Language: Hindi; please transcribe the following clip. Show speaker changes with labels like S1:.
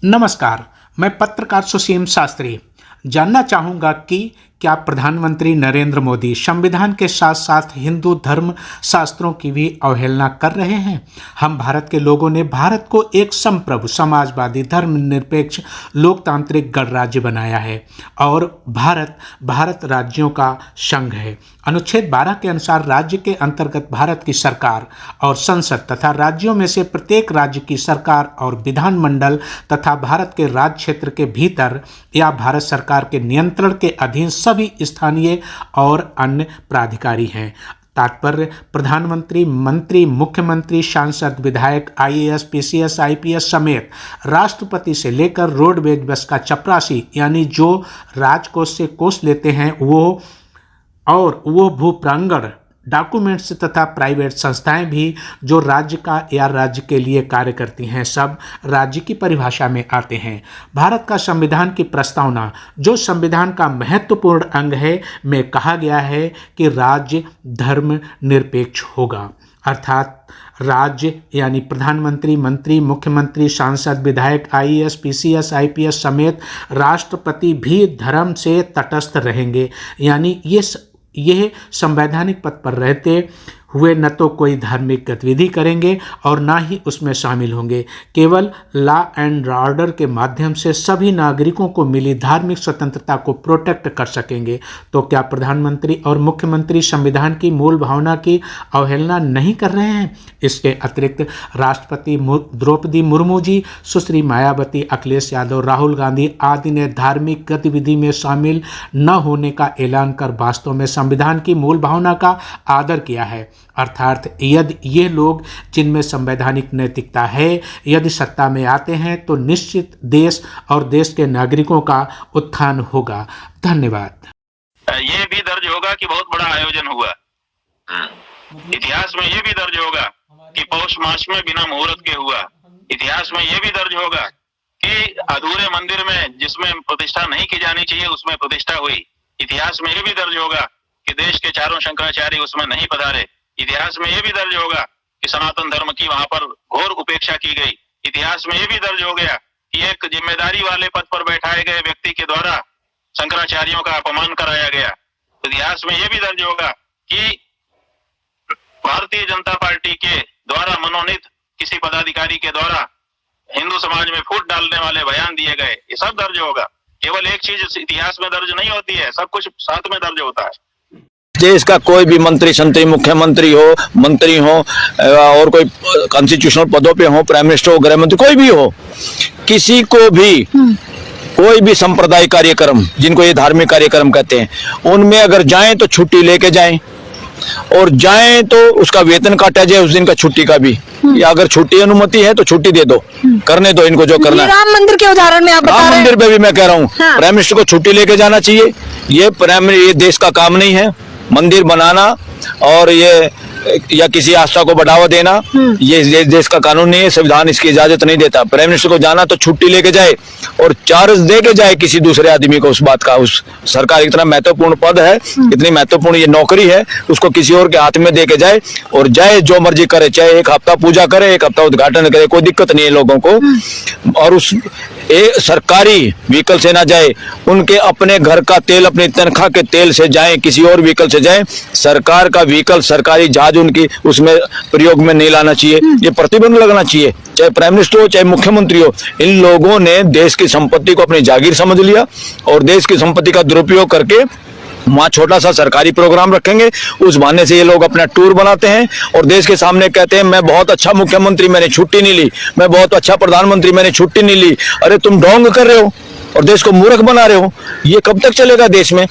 S1: नमस्कार, मैं पत्रकार सुसीम शास्त्री जानना चाहूँगा कि क्या प्रधानमंत्री नरेंद्र मोदी संविधान के साथ साथ हिंदू धर्म शास्त्रों की भी अवहेलना कर रहे हैं। हम भारत के लोगों ने भारत को एक संप्रभु, समाजवादी, धर्मनिरपेक्ष, लोकतांत्रिक गणराज्य बनाया है और भारत राज्यों का संघ है। अनुच्छेद 12 के अनुसार राज्य के अंतर्गत भारत की सरकार और संसद तथा राज्यों में से प्रत्येक राज्य की सरकार और विधानमंडल तथा भारत के राज्य क्षेत्र के भीतर या भारत सरकार के नियंत्रण के अधीन सभी स्थानीय और अन्य प्राधिकारी हैं। तात्पर्य प्रधानमंत्री, मंत्री, मुख्यमंत्री, सांसद, विधायक, आईएएस, पीसीएस, आईपीएस समेत राष्ट्रपति से लेकर रोडवेज बस का चपरासी यानी जो राजकोष से कोष लेते हैं वो भू प्रांगण डॉक्यूमेंट्स तथा प्राइवेट संस्थाएं भी जो राज्य का या राज्य के लिए कार्य करती हैं, सब राज्य की परिभाषा में आते हैं। भारत का संविधान की प्रस्तावना, जो संविधान का महत्वपूर्ण अंग है, में कहा गया है कि राज्य धर्म निरपेक्ष होगा, अर्थात राज्य यानी प्रधानमंत्री, मंत्री, मुख्यमंत्री, सांसद, विधायक, आईएएस, पीसीएस, आईपीएस समेत राष्ट्रपति भी धर्म से तटस्थ रहेंगे। यानी यह संवैधानिक पद पर रहते हुए न तो कोई धार्मिक गतिविधि करेंगे और ना ही उसमें शामिल होंगे। केवल लॉ एंड ऑर्डर के माध्यम से सभी नागरिकों को मिली धार्मिक स्वतंत्रता को प्रोटेक्ट कर सकेंगे। तो क्या प्रधानमंत्री और मुख्यमंत्री संविधान की मूल भावना की अवहेलना नहीं कर रहे हैं? इसके अतिरिक्त राष्ट्रपति द्रौपदी मुर्मू जी, सुश्री मायावती, अखिलेश यादव, राहुल गांधी आदि ने धार्मिक गतिविधि में शामिल न होने का ऐलान कर वास्तव में संविधान की मूल भावना का आदर किया है। अर्थात यदि ये लोग, जिनमें संवैधानिक नैतिकता है, यदि सत्ता में आते हैं तो निश्चित देश और देश के नागरिकों का उत्थान होगा। धन्यवाद।
S2: ये भी दर्ज होगा कि बहुत बड़ा आयोजन हुआ। इतिहास में ये भी दर्ज होगा कि पौष मास में बिना मुहूर्त के हुआ। इतिहास में ये भी दर्ज होगा कि अधूरे मंदिर में जिसमें प्रतिष्ठा नहीं की जानी चाहिए उसमें प्रतिष्ठा हुई। इतिहास में ये भी दर्ज होगा कि देश के चारों शंकराचार्य उसमें नहीं पधारे। इतिहास में ये भी दर्ज होगा कि सनातन धर्म की वहां पर घोर उपेक्षा की गई। इतिहास में ये भी दर्ज हो गया कि एक जिम्मेदारी वाले पद पर बैठाए गए व्यक्ति के द्वारा शंकराचार्यों का अपमान कराया गया। इतिहास में ये भी दर्ज होगा कि भारतीय जनता पार्टी के द्वारा मनोनीत किसी पदाधिकारी के द्वारा हिंदू समाज में फूट डालने वाले बयान दिए गए। ये सब दर्ज होगा। केवल एक चीज इतिहास में दर्ज नहीं होती है, सब कुछ साथ में दर्ज होता है।
S3: देश का कोई भी मंत्री, संतरी, मुख्यमंत्री हो, मंत्री हो और कोई कॉन्स्टिट्यूशनल पदों पे हो, प्राइम मिनिस्टर हो, गृह मंत्री, कोई भी हो, किसी को भी कोई भी सांप्रदायिक कार्यक्रम, जिनको ये धार्मिक कार्यक्रम कहते हैं, उनमें अगर जाएं तो छुट्टी लेके जाएं और जाएं तो उसका वेतन काटा जाए उस दिन का छुट्टी का भी। या अगर छुट्टी अनुमति है तो छुट्टी दे दो, करने दो इनको जो करना है।
S4: राम मंदिर के उदाहरण में आप बता रहे हैं।
S3: राम मंदिर पे भी मैं कह रहा हूँ, प्राइम मिनिस्टर को छुट्टी लेके जाना चाहिए। ये देश का काम नहीं है मंदिर बनाना और ये या किसी आस्था को बढ़ावा देना। ये देश का कानून नहीं है, संविधान इसकी इजाजत नहीं देता। प्राइम मिनिस्टर को जाना तो छुट्टी लेके जाए और चार्ज दे के जाए किसी दूसरे आदमी को उस बात का। उस सरकार इतना महत्वपूर्ण पद है, इतनी महत्वपूर्ण ये नौकरी है, उसको किसी और के हाथ में दे के जाए और जाए जो मर्जी करे, चाहे एक हफ्ता पूजा करे, एक हफ्ता उद्घाटन करे, कोई दिक्कत नहीं है लोगों को। और उस सरकारी व्हीकल से ना जाए, उनके अपने घर का तेल, अपनी तनख्वाह के तेल से जाए, किसी और व्हीकल से जाए। सरकार का व्हीकल, सरकारी जहाज उनकी उसमें प्रयोग में नहीं लाना चाहिए। ये प्रतिबंध लगना चाहिए, चाहे प्राइम मिनिस्टर हो, चाहे मुख्यमंत्री हो। इन लोगों ने देश की संपत्ति को अपनी जागीर समझ लिया और देश की संपत्ति का दुरुपयोग करके वहाँ छोटा सा सरकारी प्रोग्राम रखेंगे। उस बहाने से ये लोग अपना टूर बनाते हैं और देश के सामने कहते हैं मैं बहुत अच्छा मुख्यमंत्री, मैंने छुट्टी नहीं ली, मैं बहुत अच्छा प्रधानमंत्री, मैंने छुट्टी नहीं ली। अरे तुम ढोंग कर रहे हो और देश को मूर्ख बना रहे हो। ये कब तक चलेगा देश में?